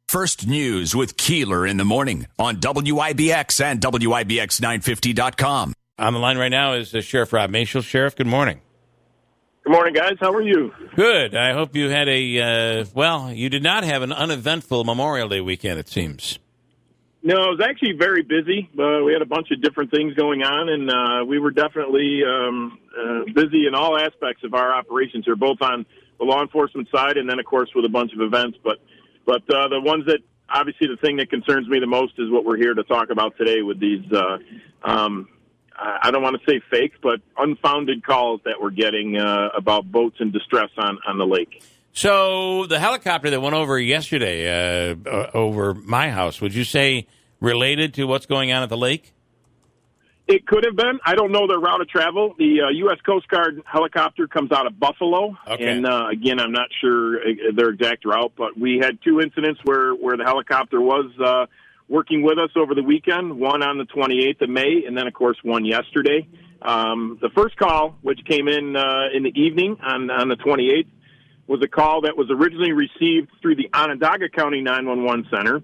First News with Keeler in the morning on WIBX and WIBX950.com. On the line right now is Sheriff Rob Mashel. Sheriff, good morning. Good morning, guys. How are you? Good. I hope you had you did not have an uneventful Memorial Day weekend, it seems. No, it was actually very busy. We had a bunch of different things going on, and we were definitely busy in all aspects of our operations here, both on the law enforcement side and then, of course, with a bunch of events. But the ones that, obviously, the thing that concerns me the most is what we're here to talk about today with these, I don't want to say fake, but unfounded calls that we're getting about boats in distress on the lake. So the helicopter that went over yesterday over my house, would you say related to what's going on at the lake? It could have been. I don't know their route of travel. The U.S. Coast Guard helicopter comes out of Buffalo. Okay. And, again, I'm not sure their exact route, but we had two incidents where the helicopter was working with us over the weekend, one on the 28th of May, and then, of course, one yesterday. The first call, which came in the evening on the 28th, was a call that was originally received through the Onondaga County 911 Center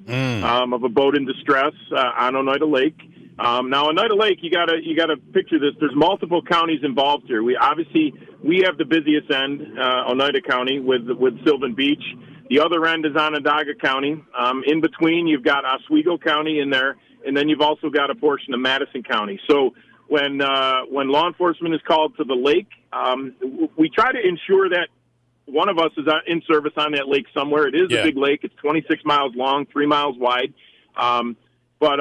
of a boat in distress on Oneida Lake. Now, Oneida Lake, you gotta picture this. There's multiple counties involved here. We have the busiest end, Oneida County, with Sylvan Beach. The other end is Onondaga County. In between, you've got Oswego County in there, and then you've also got a portion of Madison County. So when law enforcement is called to the lake, we try to ensure that one of us is in service on that lake somewhere. It is a big lake. It's 26 miles long, 3 miles wide. But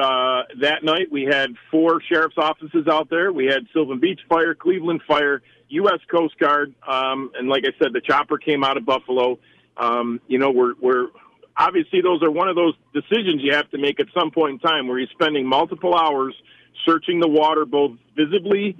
that night we had 4 sheriff's offices out there. We had Sylvan Beach Fire, Cleveland Fire, U.S. Coast Guard, and like I said, the chopper came out of Buffalo. We're obviously those are one of those decisions you have to make at some point in time where you're spending multiple hours searching the water, both visibly,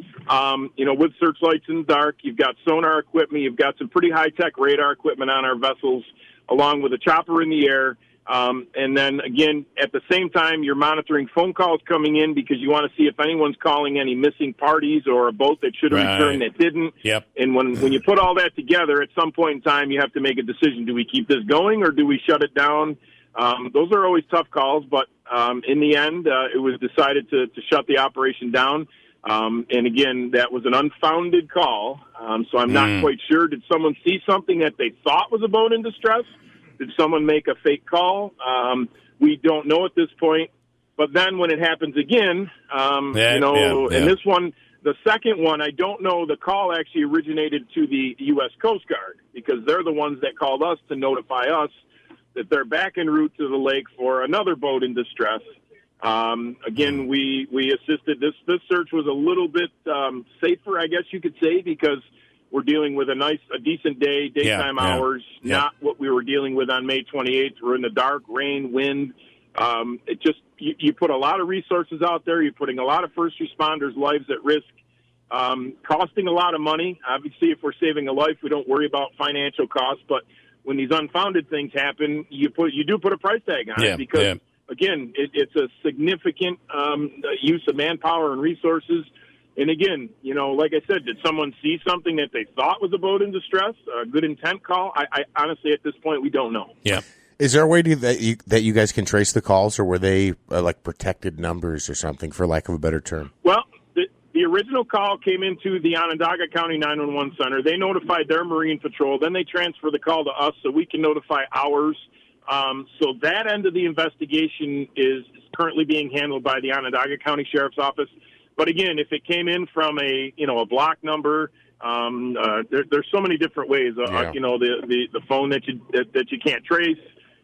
with searchlights in the dark. You've got sonar equipment. You've got some pretty high-tech radar equipment on our vessels, along with a chopper in the air. And then, again, at the same time, you're monitoring phone calls coming in because you want to see if anyone's calling any missing parties or a boat that should have returned that didn't. Yep. And when you put all that together, at some point in time, you have to make a decision. Do we keep this going or do we shut it down? Those are always tough calls, but in the end, it was decided to shut the operation down. And, again, that was an unfounded call, so I'm not quite sure. Did someone see something that they thought was a boat in distress? Did someone make a fake call? We don't know at this point. But then when it happens again, and this one, the second one, I don't know. The call actually originated to the U.S. Coast Guard because they're the ones that called us to notify us that they're back en route to the lake for another boat in distress. Again, we assisted. This search was a little bit safer, I guess you could say, because we're dealing with a decent daytime hours, not what we were dealing with on May 28th. We're in the dark, rain, wind. You put a lot of resources out there. You're putting a lot of first responders' lives at risk, costing a lot of money. Obviously, if we're saving a life, we don't worry about financial costs. But when these unfounded things happen, you do put a price tag on it because, again, it's a significant use of manpower and resources. And again, like I said, did someone see something that they thought was a boat in distress? A good intent call? I honestly, at this point, we don't know. Yeah. Is there a way that you guys can trace the calls, or were they like protected numbers or something, for lack of a better term? Well, the original call came into the Onondaga County 911 Center. They notified their Marine Patrol. Then they transfer the call to us so we can notify ours. So that end of the investigation is currently being handled by the Onondaga County Sheriff's Office. But again, if it came in from a block number, there's so many different ways. The phone that you can't trace.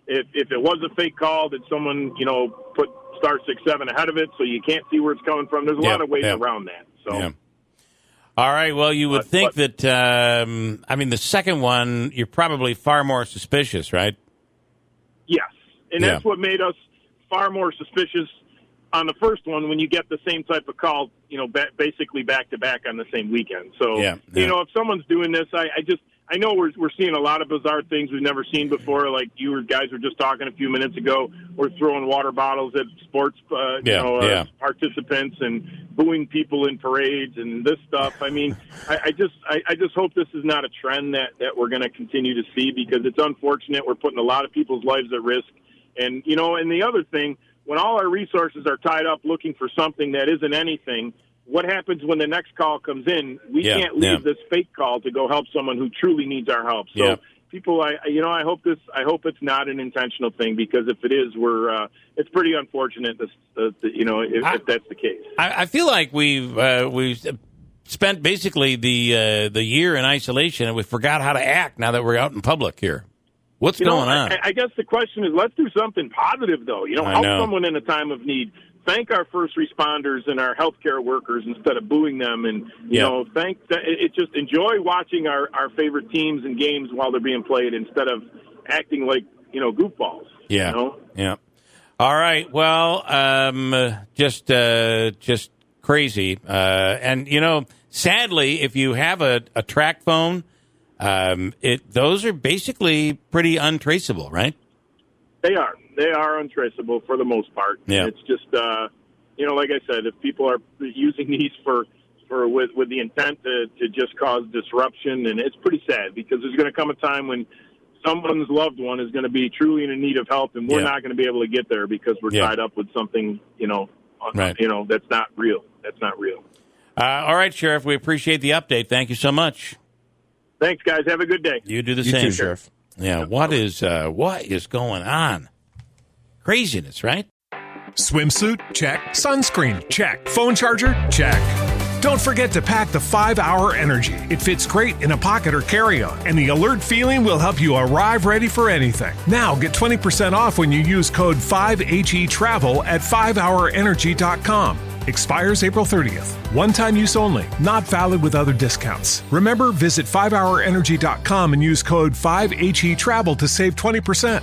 If it was a fake call, did someone put *67 ahead of it so you can't see where it's coming from? There's a lot of ways around that. So. All right. Well, you would think that. The second one, you're probably far more suspicious, right? Yes, and that's what made us far more suspicious on the first one when you get the same type of call, basically back to back on the same weekend. So, if someone's doing this, I know we're seeing a lot of bizarre things we've never seen before. Like you guys were just talking a few minutes ago, we're throwing water bottles at sports, participants and booing people in parades and this stuff. I mean, I just hope this is not a trend that we're going to continue to see because it's unfortunate. We're putting a lot of people's lives at risk. And, you know, and the other thing, when all our resources are tied up looking for something that isn't anything, what happens when the next call comes in? We can't leave this fake call to go help someone who truly needs our help. So people, I hope it's not an intentional thing, because if it is, it's pretty unfortunate. If that's the case. I feel like we've spent basically the year in isolation, and we forgot how to act now that we're out in public here. What's going on? I guess the question is, let's do something positive, though. Help someone in a time of need. Thank our first responders and our healthcare workers instead of booing them. And, just enjoy watching our favorite teams and games while they're being played instead of acting like, goofballs. Yeah. Yeah. All right. Well, just crazy. And, sadly, if you have a track phone, those are basically pretty untraceable, right? They are. They are untraceable for the most part. Yeah. It's just, like I said, if people are using these with the intent to just cause disruption, and it's pretty sad, because there's going to come a time when someone's loved one is going to be truly in need of help, and we're not going to be able to get there because we're tied up with something, that's not real. That's not real. All right, Sheriff, we appreciate the update. Thank you so much. Thanks, guys. Have a good day. You do the You same, too, Sheriff. Yeah, what is going on? Craziness, right? Swimsuit? Check. Sunscreen? Check. Phone charger? Check. Don't forget to pack the 5-Hour Energy. It fits great in a pocket or carry-on, and the alert feeling will help you arrive ready for anything. Now get 20% off when you use code 5HETRAVEL at 5hourenergy.com. Expires April 30th. One-time use only. Not valid with other discounts. Remember, visit 5hourenergy.com and use code 5HETRAVEL to save 20%.